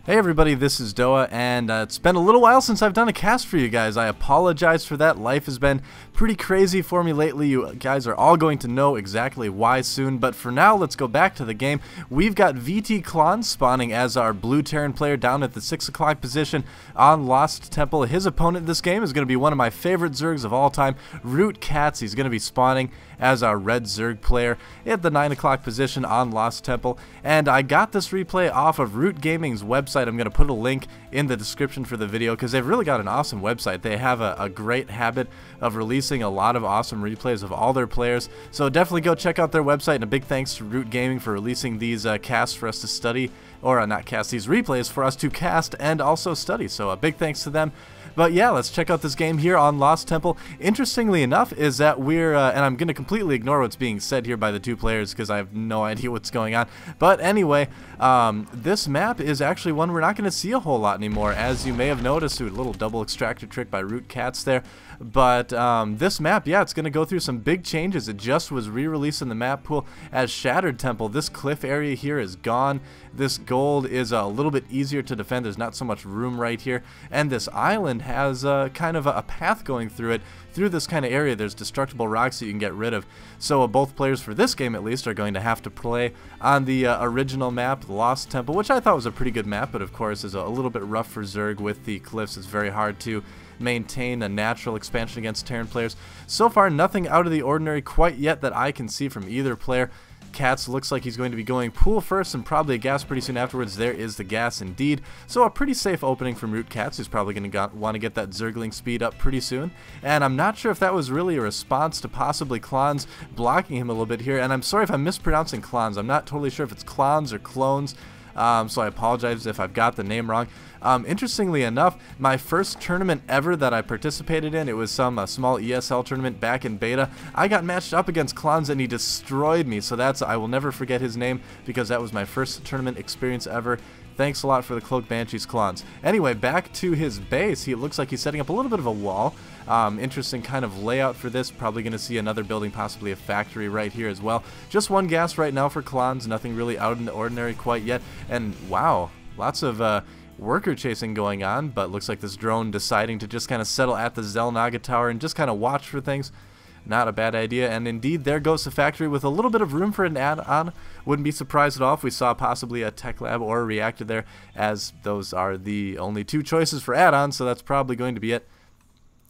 Hey everybody, this is Doa, and it's been a little while since I've done a cast for you guys. I apologize for that. Life has been pretty crazy for me lately. You guys are all going to know exactly why soon, but for now, let's go back to the game. We've got VTClonze spawning as our blue Terran player down at the 6 o'clock position on Lost Temple. His opponent this game is going to be one of my favorite Zergs of all time, ROOTCatZ. He's going to be spawning as our red Zerg player at the 9 o'clock position on Lost Temple, and I got this replay off of Root Gaming's website. I'm going to put a link in the description for the video because they've really got an awesome website. They have a great habit of releasing a lot of awesome replays of all their players, so definitely go check out their website, and a big thanks to Root Gaming for releasing these casts for us to study, or not cast, these replays for us to cast and also study, so a big thanks to them. But yeah, let's check out this game here on Lost Temple. Interestingly enough is that we're, and I'm going to completely ignore what's being said here by the two players because I have no idea what's going on. But anyway, this map is actually one we're not going to see a whole lot anymore, as you may have noticed. A little double extractor trick by ROOTCatZ there. But this map, yeah, it's going to go through some big changes. It just was re-released in the map pool as Shattered Temple. This cliff area here is gone. This gold is a little bit easier to defend. There's not so much room right here. And this island has kind of a path going through it. Through this kind of area, there's destructible rocks that you can get rid of. So both players for this game, at least, are going to have to play on the original map, Lost Temple, which I thought was a pretty good map, but of course is a little bit rough for Zerg with the cliffs. It's very hard to maintain a natural expansion against Terran players. So far, nothing out of the ordinary quite yet that I can see from either player. KatZ looks like he's going to be going pool first and probably a gas pretty soon afterwards. There is the gas indeed. So a pretty safe opening from ROOTCatZ, who's probably going to want to get that Zergling speed up pretty soon. And I'm not sure if that was really a response to possibly Clonze blocking him a little bit here. And I'm sorry if I'm mispronouncing Clonze. I'm not totally sure if it's Clonze or Clones. So I apologize if I've got the name wrong. Interestingly enough, my first tournament ever that I participated in, it was some small ESL tournament back in beta. I got matched up against Clonze and he destroyed me. So I will never forget his name because that was my first tournament experience ever. Thanks a lot for the Cloak Banshees, Clonze. Anyway, back to his base. He looks like he's setting up a little bit of a wall. Interesting kind of layout for this. Probably going to see another building, possibly a factory right here as well. Just one gas right now for Clonze. Nothing really out in the ordinary quite yet. And wow, lots of worker chasing going on, but looks like this drone deciding to just kind of settle at the Xel'Naga Tower and just kind of watch for things. Not a bad idea, and indeed there goes the factory with a little bit of room for an add-on. Wouldn't be surprised at all if we saw possibly a tech lab or a reactor there, as those are the only two choices for add-ons, so that's probably going to be it.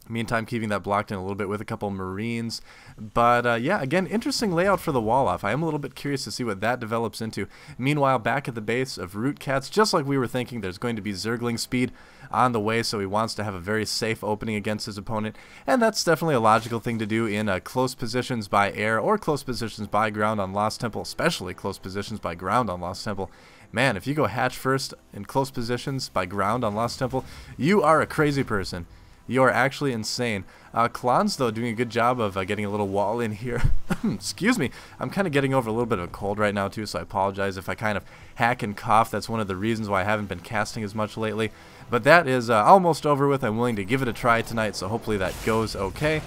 Meantime, keeping that blocked in a little bit with a couple Marines. But yeah, again, interesting layout for the wall off. I am a little bit curious to see what that develops into. Meanwhile, back at the base of ROOTCatZ, just like we were thinking, there's going to be Zergling speed on the way, so he wants to have a very safe opening against his opponent. And that's definitely a logical thing to do in close positions by air or close positions by ground on Lost Temple, especially close positions by ground on Lost Temple. Man, if you go hatch first in close positions by ground on Lost Temple, you are a crazy person. You are actually insane. Clonze, though, doing a good job of getting a little wall in here. Excuse me. I'm kind of getting over a little bit of a cold right now, too, so I apologize if I kind of hack and cough. That's one of the reasons why I haven't been casting as much lately. But that is almost over with. I'm willing to give it a try tonight, so hopefully that goes okay.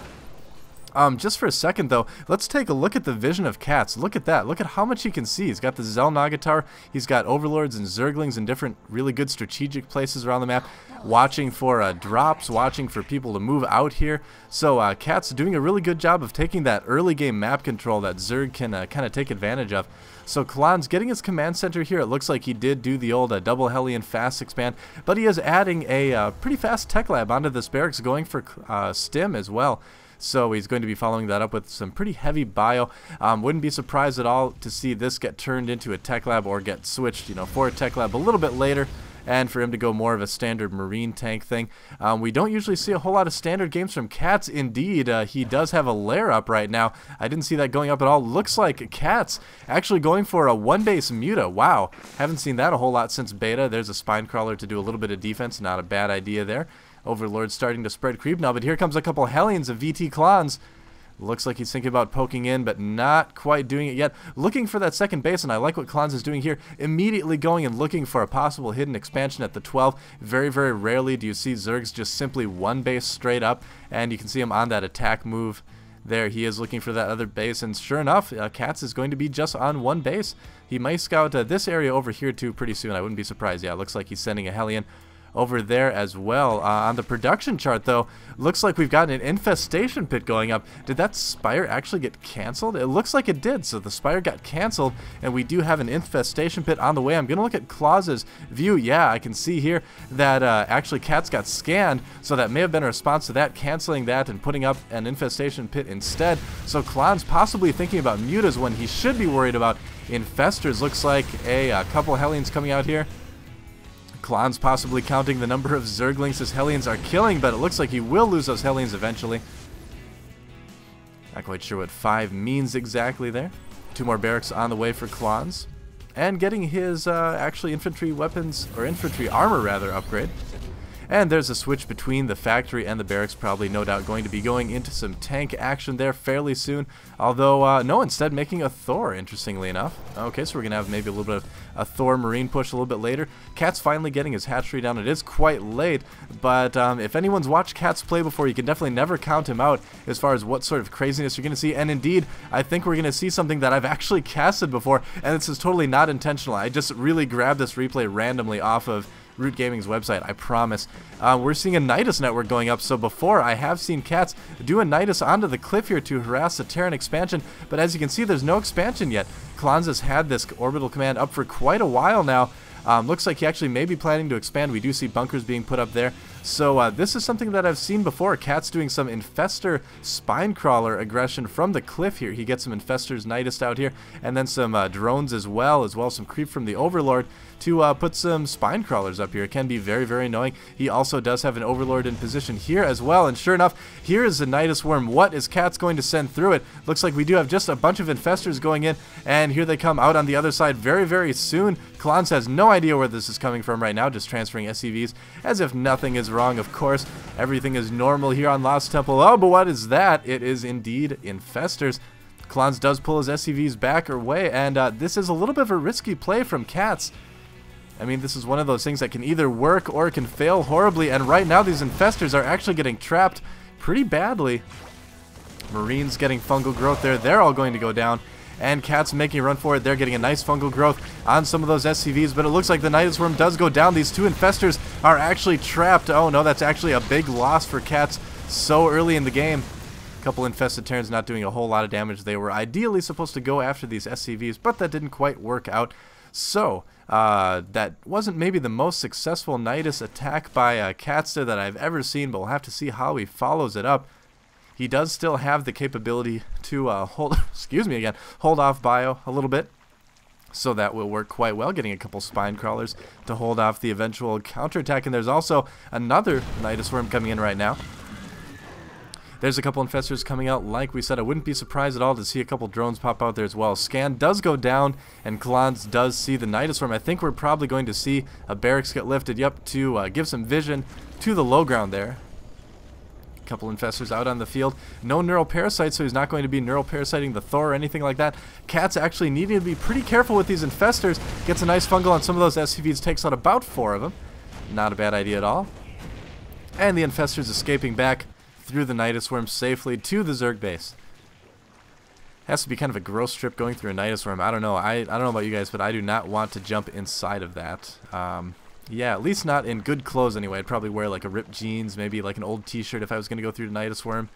Just for a second, though, let's take a look at the vision of KatZ. Look at that. Look at how much he can see. He's got the Xel'Naga Tower. He's got Overlords and Zerglings in different really good strategic places around the map, watching for drops, watching for people to move out here. So KatZ doing a really good job of taking that early game map control that Zerg can kind of take advantage of. So Clonze getting his command center here. It looks like he did do the old double Hellion fast expand, but he is adding a pretty fast tech lab onto this barracks, going for stim as well. So he's going to be following that up with some pretty heavy bio. Wouldn't be surprised at all to see this get turned into a tech lab or get switched, for a tech lab a little bit later, and for him to go more of a standard marine tank thing. We don't usually see a whole lot of standard games from KatZ. Indeed, he does have a lair up right now. I didn't see that going up at all. Looks like KatZ actually going for a one-base Muta. Wow, haven't seen that a whole lot since beta. There's a spine crawler to do a little bit of defense. Not a bad idea there. Overlord starting to spread creep now, but here comes a couple Hellions of VTClonze. Looks like he's thinking about poking in, but not quite doing it yet. Looking for that second base, and I like what Clonze is doing here. Immediately going and looking for a possible hidden expansion at the 12. Very, very rarely do you see Zergs just simply one base straight up, and you can see him on that attack move. There he is looking for that other base, and sure enough, KatZ is going to be just on one base. He might scout this area over here too pretty soon. I wouldn't be surprised. Yeah, it looks like he's sending a Hellion over there as well. On the production chart, though, looks like we've got an infestation pit going up. Did that Spire actually get canceled? It looks like it did. So the Spire got canceled, and we do have an infestation pit on the way. I'm going to look at Clawze's view. Yeah, I can see here that actually KatZ got scanned, so that may have been a response to that, canceling that and putting up an infestation pit instead. So Clonze possibly thinking about mutas when he should be worried about infestors. Looks like a couple Hellions coming out here. Clonze possibly counting the number of Zerglings his Hellions are killing, but it looks like he will lose those Hellions eventually. Not quite sure what 5 means exactly there. 2 more barracks on the way for Clonze. And getting his actually infantry weapons, or infantry armor rather, upgrade. And there's a switch between the factory and the barracks, probably no doubt going to be going into some tank action there fairly soon. Although, no, instead making a Thor, interestingly enough. Okay, so we're going to have maybe a little bit of a Thor Marine push a little bit later. KatZ finally getting his hatchery down. It is quite late, but if anyone's watched KatZ play before, you can definitely never count him out as far as what sort of craziness you're going to see. And indeed, I think we're going to see something that I've actually casted before, and this is totally not intentional. I just really grabbed this replay randomly off of Root Gaming's website, I promise. We're seeing a Nidus network going up, so before I have seen KatZ do a Nidus onto the cliff here to harass the Terran expansion, but as you can see, there's no expansion yet. Clonze has had this orbital command up for quite a while now. Looks like he actually may be planning to expand. We do see bunkers being put up there. So this is something that I've seen before. KatZ doing some infestor spine crawler aggression from the cliff here. He gets some infestors Nidus out here, and then some drones as well some creep from the Overlord to put some spine crawlers up here. It can be very, very annoying. He also does have an Overlord in position here as well, and sure enough, here is the Nidus Worm. What is KatZ going to send through it? Looks like we do have just a bunch of infestors going in, and here they come out on the other side very, very soon. Clonze has no idea where this is coming from right now, just transferring SCVs as if nothing is wrong. Of course, everything is normal here on Lost Temple. Oh, but what is that? It is indeed infestors. Clonze does pull his SCVs back away, and this is a little bit of a risky play from KatZ. I mean, this is one of those things that can either work or it can fail horribly, and right now these infestors are actually getting trapped pretty badly. Marines getting fungal growth there. They're all going to go down. And KatZ making a run for it. They're getting a nice fungal growth on some of those SCVs, but it looks like the Nidus Worm does go down. These 2 infestors are actually trapped. Oh no, that's actually a big loss for KatZ so early in the game. A couple infested Terrans not doing a whole lot of damage. They were ideally supposed to go after these SCVs, but that didn't quite work out. So, that wasn't maybe the most successful Nidus attack by KatZ that I've ever seen, but we'll have to see how he follows it up. He does still have the capability to hold off bio a little bit, so that will work quite well, getting a couple spine crawlers to hold off the eventual counterattack. And there's also another Nidus Worm coming in right now. There's a couple infestors coming out. Like we said, I wouldn't be surprised at all to see a couple drones pop out there as well. Scan does go down, and Clonze does see the Nidus Worm. I think we're probably going to see a barracks get lifted, yep, to give some vision to the low ground there. Couple infestors out on the field. No neural parasites, so he's not going to be neural parasiting the Thor or anything like that. KatZ actually needing to be pretty careful with these infestors. Gets a nice fungal on some of those SCVs, takes out about 4 of them. Not a bad idea at all. And the infestors escaping back through the Nidus Worm safely to the Zerg base. Has to be kind of a gross trip going through a Nidus Worm. I don't know. I don't know about you guys, but I do not want to jump inside of that. Yeah, at least not in good clothes anyway. I'd probably wear like a ripped jeans, maybe like an old t-shirt if I was going to go through the Nidus Worm.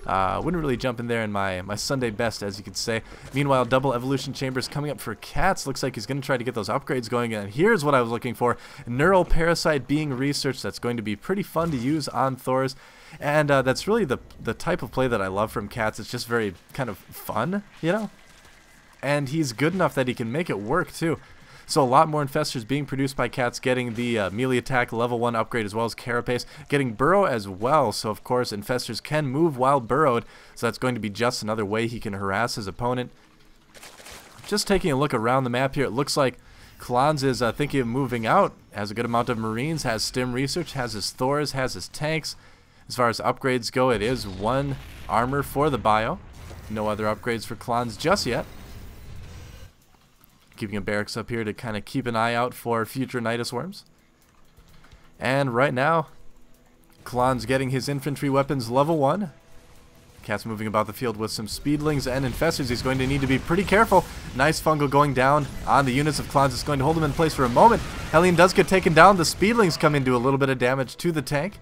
Wouldn't really jump in there in my Sunday best, as you could say. Meanwhile, double evolution chambers coming up for KatZ. Looks like he's going to try to get those upgrades going. And here's what I was looking for. Neural parasite being researched. That's going to be pretty fun to use on Thors. And that's really the type of play that I love from KatZ. It's just very kind of fun, you know? And he's good enough that he can make it work, too. So a lot more infestors being produced by KatZ, getting the melee attack level 1 upgrade as well as carapace, getting burrow as well. So of course infestors can move while burrowed, so that's going to be just another way he can harass his opponent. Just taking a look around the map here, it looks like Clonze is thinking of moving out, has a good amount of Marines, has stim research, has his Thors, has his tanks. As far as upgrades go, it is 1 armor for the bio. No other upgrades for Clonze just yet. Keeping a barracks up here to kind of keep an eye out for future Nidus Worms. And right now, Clonze getting his infantry weapons level 1. KatZ moving about the field with some speedlings and infestors. He's going to need to be pretty careful. Nice fungal going down on the units of Clonze. It's going to hold him in place for a moment. Hellion does get taken down. The speedlings come in, do a little bit of damage to the tank.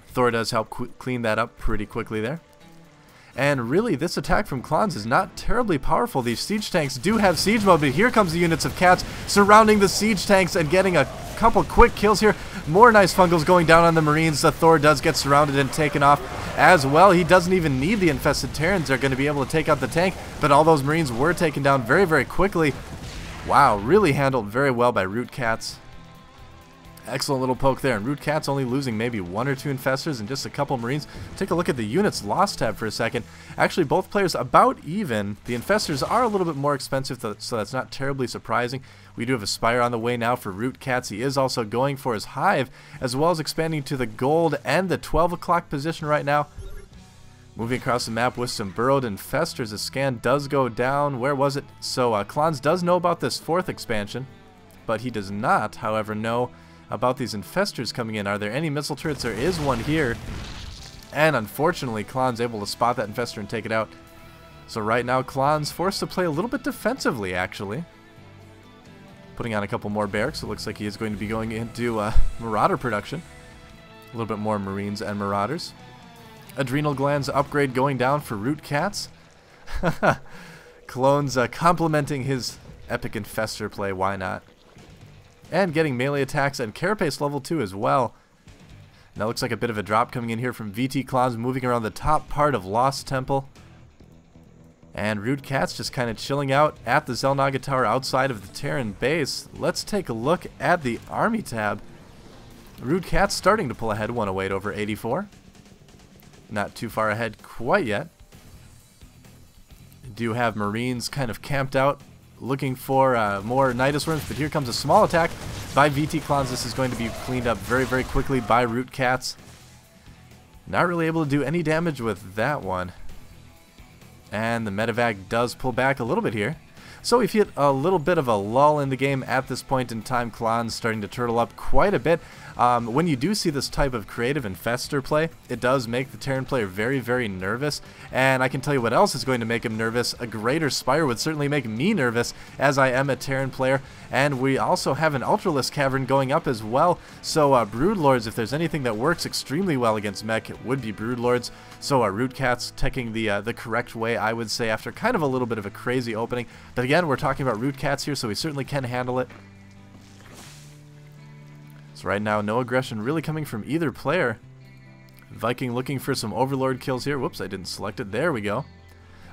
Thor does help clean that up pretty quickly there. And really, this attack from Clonze is not terribly powerful. These siege tanks do have siege mode, but here comes the units of KatZ surrounding the siege tanks and getting a couple quick kills here. More nice fungals going down on the Marines. The Thor does get surrounded and taken off as well. He doesn't even need the infested Terrans. They're going to be able to take out the tank, but all those Marines were taken down very, very quickly. Wow, really handled very well by ROOTCatZ. Excellent little poke there, and ROOTCatZ only losing maybe 1 or 2 infestors and just a couple Marines. Take a look at the units lost tab for a second. Actually, both players about even. The infestors are a little bit more expensive, so that's not terribly surprising. We do have a Spire on the way now for ROOTCatZ. He is also going for his Hive, as well as expanding to the gold and the 12 o'clock position right now. Moving across the map with some burrowed infestors. The scan does go down. Where was it? So Clonze does know about this 4th expansion, but he does not, however, know about these infestors coming in. Are there any missile turrets? There is one here, and unfortunately Clonze able to spot that infestor and take it out. So right now Clonze forced to play a little bit defensively, actually, putting on a couple more barracks. It looks like he is going to be going into Marauder production. A little bit more Marines and Marauders. Adrenal glands upgrade going down for ROOTCatZ. Clones complementing his epic infestor play, why not? And getting melee attacks and carapace level 2 as well. Now looks like a bit of a drop coming in here from VTClonze, moving around the top part of Lost Temple. And ROOTCatZ just kind of chilling out at the Xel'Naga Tower outside of the Terran base. Let's take a look at the army tab. ROOTCatZ starting to pull ahead, 108 over 84. Not too far ahead quite yet. Do have Marines kind of camped out, looking for more Nidus Worms, but here comes a small attack by VTClonze. This is going to be cleaned up very, very quickly by ROOTCatZ. Not really able to do any damage with that one. And the medevac does pull back a little bit here. So we've hit a little bit of a lull in the game at this point in time. Clonze starting to turtle up quite a bit. When you do see this type of creative infestor play, it does make the Terran player very, very nervous. And I can tell you what else is going to make him nervous. A greater Spire would certainly make me nervous, as I am a Terran player. And we also have an Ultralisk Cavern going up as well. So Broodlords, if there's anything that works extremely well against mech, it would be Broodlords. So ROOTCatZ taking the correct way, I would say, after kind of a little bit of a crazy opening. But again, we're talking about ROOTCatZ here, so we certainly can handle it. So right now, no aggression really coming from either player. Viking looking for some Overlord kills here. Whoops, I didn't select it. There we go.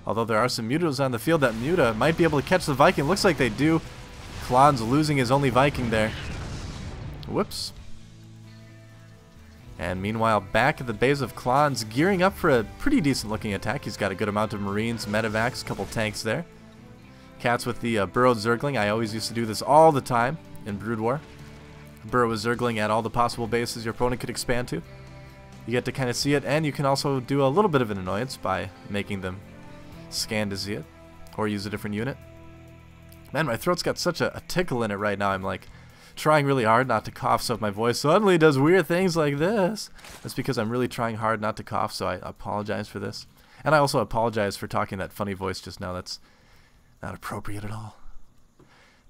Although there are some Mutas on the field, that Muta might be able to catch the Viking. Looks like they do. Clonze losing his only Viking there. Whoops. And meanwhile, back at the base of Clonze, gearing up for a pretty decent looking attack. He's got a good amount of Marines, medevacs, a couple tanks there. KatZ with the burrowed Zergling. I always used to do this all the time in Brood War. Burrow is Zergling at all the possible bases your opponent could expand to. You get to kind of see it, and you can also do a little bit of an annoyance by making them scan to see it, or use a different unit. Man, my throat's got such a tickle in it right now. I'm like trying really hard not to cough, so if my voice suddenly does weird things like this, that's because I'm really trying hard not to cough, so I apologize for this. And I also apologize for talking that funny voice just now. That's not appropriate at all.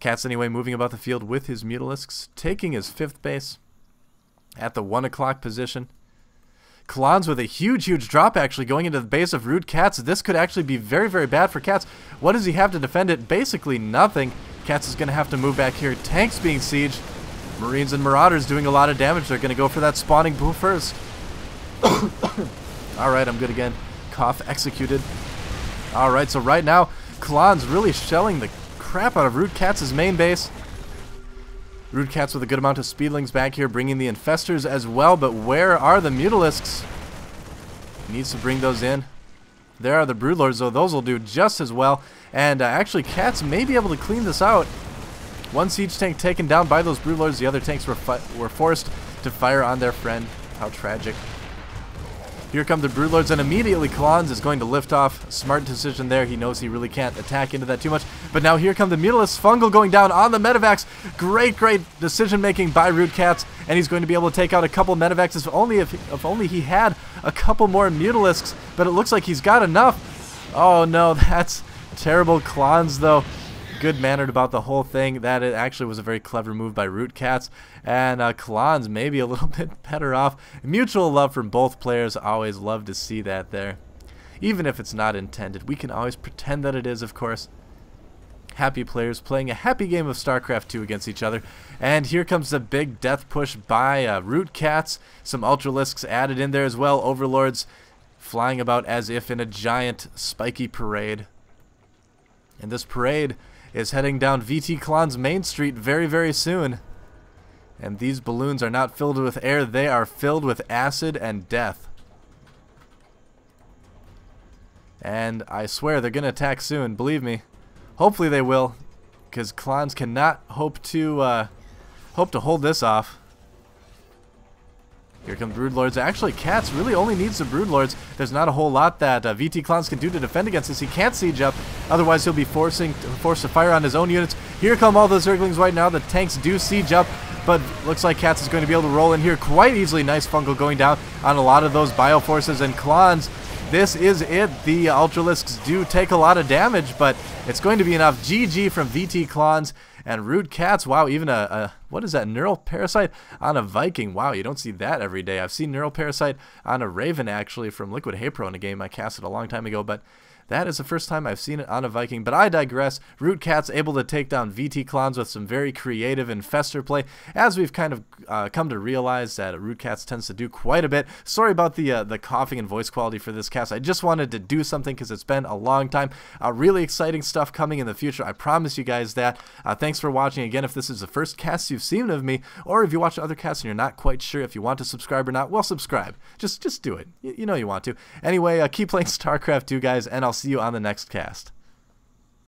KatZ anyway moving about the field with his Mutalisks, taking his 5th base at the 1 o'clock position. Clonze with a huge drop actually going into the base of ROOTCatZ. This could actually be very, very bad for KatZ. What does he have to defend it? Basically nothing. KatZ is going to have to move back here. Tanks being sieged. Marines and Marauders doing a lot of damage. They're going to go for that spawning boo first. Alright, I'm good again. Cough executed. Alright, so right now, Clonze really shelling the crap out of ROOTCatz's main base. ROOTCatZ with a good amount of speedlings back here, bringing the infestors as well, but where are the Mutalisks? Needs to bring those in. There are the Broodlords, though. Those will do just as well. And actually, KatZ may be able to clean this out. One siege tank taken down by those Broodlords. The other tanks were forced to fire on their friend. How tragic. Here come the Broodlords, and immediately ZvT is going to lift off. Smart decision there. He knows he really can't attack into that too much. But now here come the Mutalisks. Fungal going down on the Medivacs. Great decision making by ROOTCatZ, and he's going to be able to take out a couple Medivacs if only he had a couple more Mutalisks. But it looks like he's got enough. Oh no, that's terrible. ZvT though, good-mannered about the whole thing. That it actually was a very clever move by ROOTCatZ, and ZvT maybe a little bit better off. Mutual love from both players. Always love to see that there. Even if it's not intended, we can always pretend that it is, of course. Happy players playing a happy game of StarCraft 2 against each other. And here comes the big death push by ROOTCatZ. Some Ultralisks added in there as well. Overlords flying about as if in a giant spiky parade. And this parade is heading down VTClonze Main Street very, very soon. And these balloons are not filled with air, they are filled with acid and death. And I swear they're going to attack soon, believe me. Hopefully they will, because ZvT cannot hope to hold this off. Here come Broodlords. Actually, ZvT really only needs the Broodlords. There's not a whole lot that VTClonze can do to defend against this. He can't siege up, otherwise he'll be forced to fire on his own units. Here come all those Zerglings right now. The tanks do siege up, but looks like ZvT is going to be able to roll in here quite easily. Nice Fungal going down on a lot of those Bioforces, and ZvT, this is it. The Ultralisks do take a lot of damage, but it's going to be enough. GG from VTClonze. And ROOTCatZ, wow, even what is that, Neural Parasite on a Viking. Wow, you don't see that every day. I've seen Neural Parasite on a Raven, actually, from Liquid Haypro in a game I casted a long time ago, but that is the first time I've seen it on a Viking. But I digress. ROOTCatZ able to take down VTClonze with some very creative infestor play, as we've kind of come to realize that ROOTCatZ tends to do quite a bit. Sorry about the coughing and voice quality for this cast. I just wanted to do something because it's been a long time. Really exciting stuff coming in the future. I promise you guys that. Thanks for watching. Again, if this is the first cast you've seen of me, or if you watch other casts and you're not quite sure if you want to subscribe or not, well, subscribe. Just do it. You know you want to. Anyway, keep playing StarCraft 2, guys, and I'll see you on the next cast.